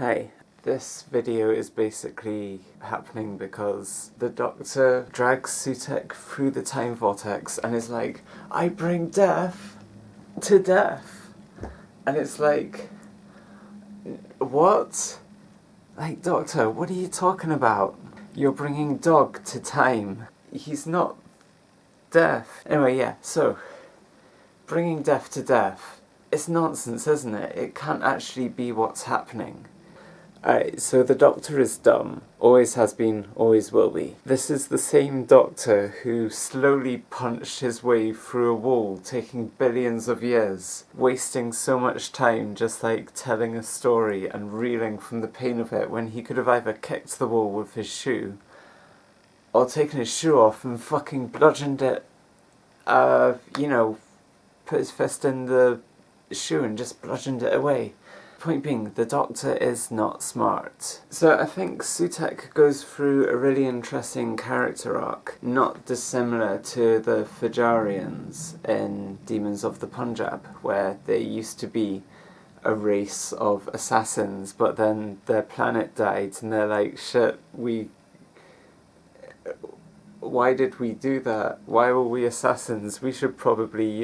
Hey, this video is basically happening because the Doctor drags Sutekh through the time vortex and is like, I bring death to death. And it's like, what? Like, Doctor, what are you talking about? You're bringing Dog to time. He's not death. Anyway, yeah, so, bringing death to death. It's nonsense, isn't it? It can't actually be what's happening. Alright, so the Doctor is dumb. Always has been, always will be. This is the same Doctor who slowly punched his way through a wall, taking billions of years, wasting so much time just like telling a story and reeling from the pain of it when he could have either kicked the wall with his shoe or taken his shoe off and fucking bludgeoned it, put his fist in the shoe and just bludgeoned it away. Point being, the Doctor is not smart. So I think Sutekh goes through a really interesting character arc, not dissimilar to the Fajarians in Demons of the Punjab, where they used to be a race of assassins, but then their planet died and they're like, shit, why did we do that? Why were we assassins? We should probably,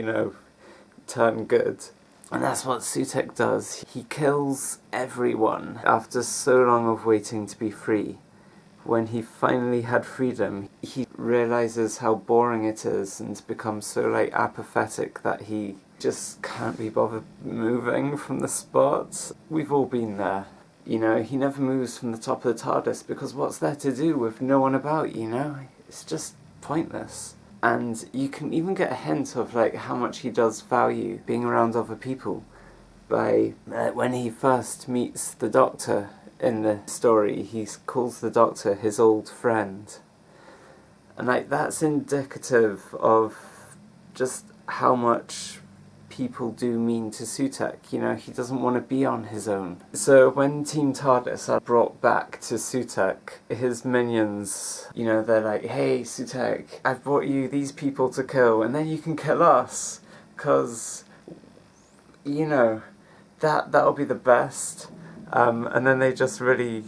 turn good. And that's what Sutekh does. He kills everyone after so long of waiting to be free. When he finally had freedom, he realizes how boring it is and becomes so apathetic that he just can't be bothered moving from the spot. We've all been there. He never moves from the top of the TARDIS because what's there to do with no one about, It's just pointless. And you can even get a hint of how much he does value being around other people by when he first meets the Doctor in the story, he calls the Doctor his old friend. And that's indicative of just how much people do mean to Sutekh. He doesn't want to be on his own. So when Team TARDIS are brought back to Sutekh, his minions, they're like, hey Sutekh, I've brought you these people to kill, and then you can kill us, because, that'll be the best. And then they just really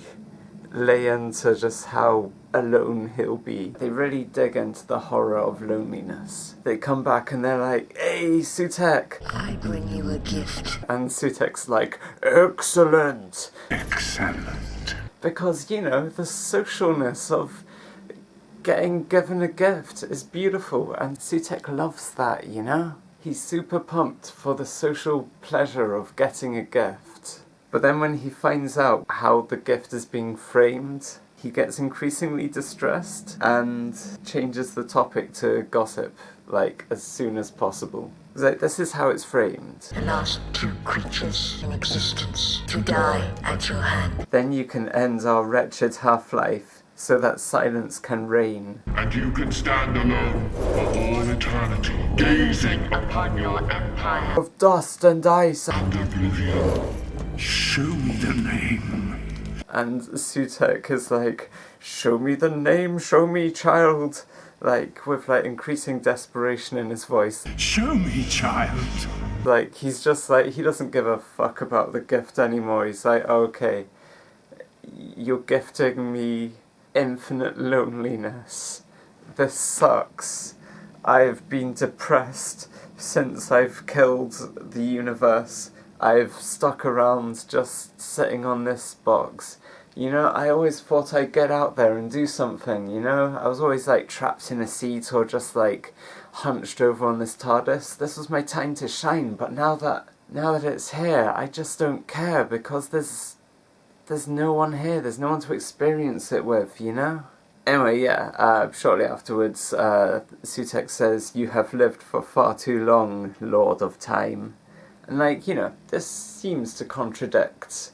lay into just how alone he'll be. They really dig into the horror of loneliness. They come back and they're like, hey Sutekh, I bring you a gift. and Sutekh's like, excellent. Excellent. Because, the socialness of getting given a gift is beautiful, and Sutekh loves that, He's super pumped for the social pleasure of getting a gift. But then when he finds out how the gift is being framed, he gets increasingly distressed and changes the topic to gossip, as soon as possible. This is how it's framed. The last two creatures in existence to die at your hand. Then you can end our wretched half-life so that silence can reign. And you can stand alone for all eternity, gazing Upon your empire. Of dust and ice. and oblivion. Show me the name. And Sutekh is like, show me the name, show me, child. With increasing desperation in his voice. Show me, child. He's just he doesn't give a fuck about the gift anymore. He's like, okay, you're gifting me infinite loneliness. This sucks. I've been depressed since I've killed the universe. I've stuck around just sitting on this box. I always thought I'd get out there and do something, I was always trapped in a seat or just hunched over on this TARDIS. This was my time to shine, but now that it's here, I just don't care because there's no one here, there's no one to experience it with, Anyway, yeah, shortly afterwards, Sutekh says, you have lived for far too long, Lord of Time. And this seems to contradict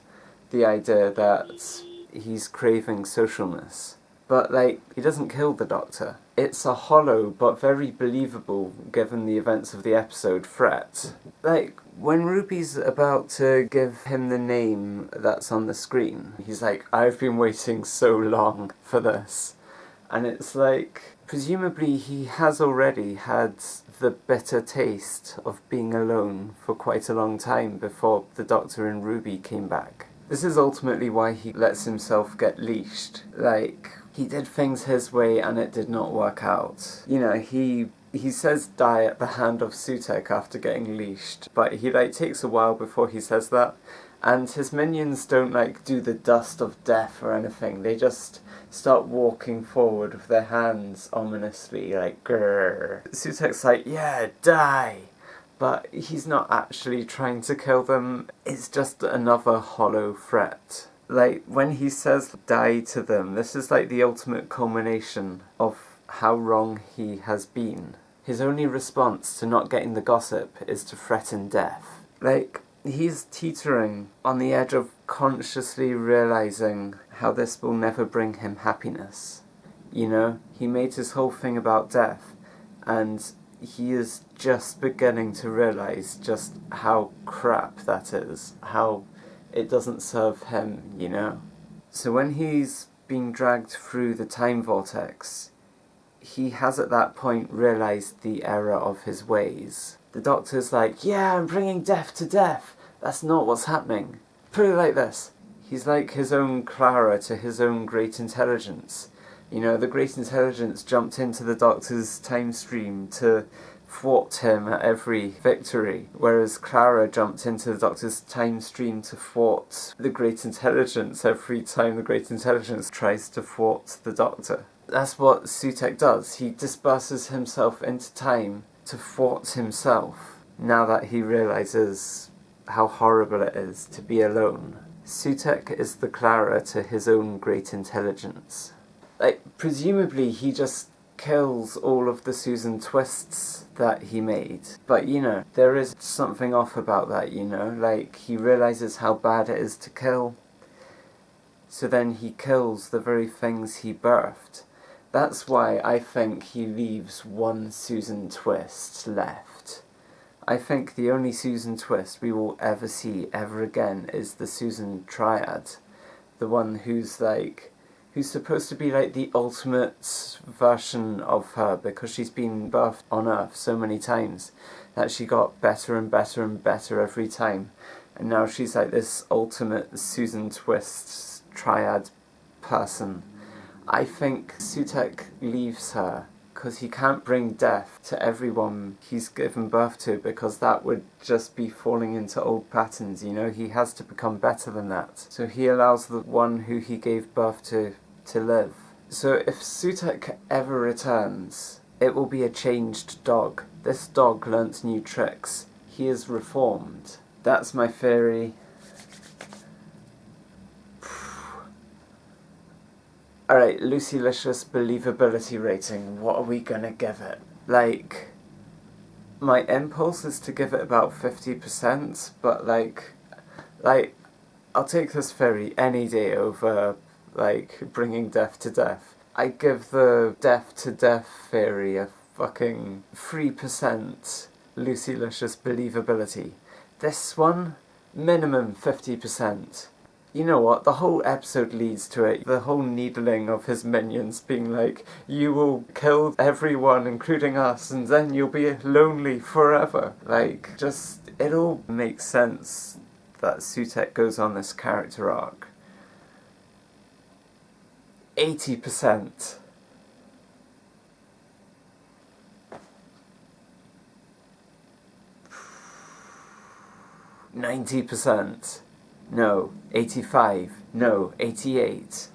the idea that he's craving socialness. But he doesn't kill the Doctor. It's a hollow but very believable, given the events of the episode, threat. When Ruby's about to give him the name that's on the screen, he's like, I've been waiting so long for this. And it's presumably he has already had the bitter taste of being alone for quite a long time before the Doctor and Ruby came back. This is ultimately why he lets himself get leashed. Like, he did things his way and it did not work out. You know, he says die at the hand of Sutekh after getting leashed, but he like takes a while before he says that. And his minions don't like do the dust of death or anything. They just start walking forward with their hands ominously, like grrr. Sutekh's like, yeah, die! But he's not actually trying to kill them. It's just another hollow threat. Like, when he says die to them, this is like the ultimate culmination of how wrong he has been. His only response to not getting the gossip is to threaten death. Like, he's teetering on the edge of consciously realizing how this will never bring him happiness. You know, he made his whole thing about death, and he is just beginning to realize just how crap that is, how it doesn't serve him, you know? So when he's being dragged through the time vortex, he has at that point realized the error of his ways. The Doctor's like, yeah, I'm bringing death to death. That's not what's happening. Put it like this. He's like his own Clara to his own great intelligence. You know, the great intelligence jumped into the Doctor's time stream to thwart him at every victory, whereas Clara jumped into the Doctor's time stream to thwart the great intelligence every time the great intelligence tries to thwart the Doctor. That's what Sutekh does. He disperses himself into time to thwart himself, now that he realizes how horrible it is to be alone. Sutekh is the Clara to his own great intelligence. Like, presumably he just kills all of the Susan twists that he made. But, you know, there is something off about that, you know? Like, he realizes how bad it is to kill, so then he kills the very things he birthed. That's why I think he leaves one Susan twist left. I think the only Susan twist we will ever see ever again is the Susan Triad. The one who's supposed to be like the ultimate version of her, because she's been birthed on Earth so many times that she got better and better and better every time. And now she's like this ultimate Susan Twist Triad person. I think Sutekh leaves her because he can't bring death to everyone he's given birth to, because that would just be falling into old patterns, you know? He has to become better than that. So he allows the one who he gave birth to live. So if Sutekh ever returns, it will be a changed dog. This dog learnt new tricks. He is reformed. That's my theory. Alright, Lucylicious believability rating. What are we gonna give it? Like, my impulse is to give it about 50%, but like, I'll take this theory any day over, like, bringing death to death. I give the death to death theory a fucking 3% Lucylicious believability. This one, minimum 50%. You know what, the whole episode leads to it. The whole needling of his minions being like, you will kill everyone, including us, and then you'll be lonely forever. Like, just, it all makes sense that Sutekh goes on this character arc. 80%. %. No, 85. No, 88.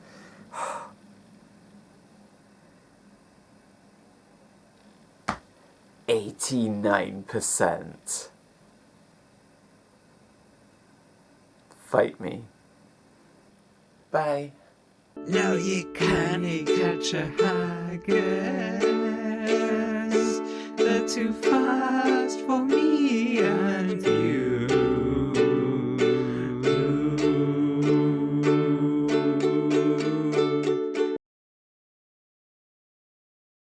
89%. Fight me. Bye. No, you can't catch a haggis. They're too fast for me and you.